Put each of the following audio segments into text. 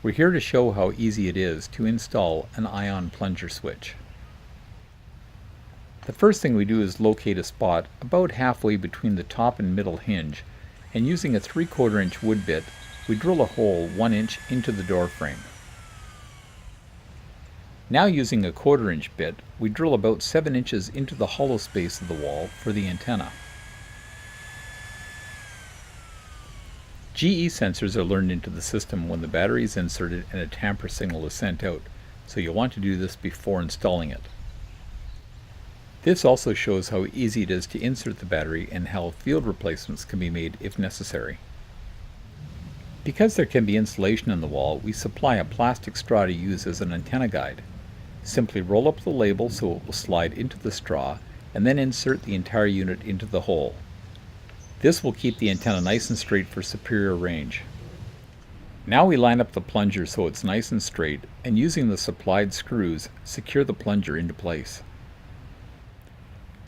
We're here to show how easy it is to install an ion plunger switch. The first thing we do is locate a spot about halfway between the top and middle hinge, and using a 3/4 inch wood bit, we drill a hole 1 inch into the door frame. Now using a 1/4 inch bit, we drill about 7 inches into the hollow space of the wall for the antenna. GE sensors are learned into the system when the battery is inserted and a tamper signal is sent out, so you'll want to do this before installing it. This also shows how easy it is to insert the battery and how field replacements can be made if necessary. Because there can be insulation on the wall, we supply a plastic straw to use as an antenna guide. Simply roll up the label so it will slide into the straw, and then insert the entire unit into the hole. This will keep the antenna nice and straight for superior range. Now we line up the plunger so it's nice and straight, and using the supplied screws, secure the plunger into place.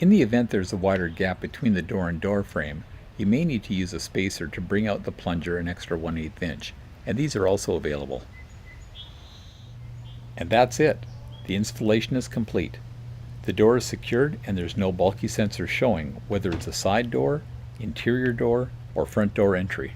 In the event there's a wider gap between the door and door frame, you may need to use a spacer to bring out the plunger an extra 1/8 inch, and these are also available. And that's it. The installation is complete. The door is secured and there's no bulky sensor showing, whether it's a side door, interior door, or front door entry.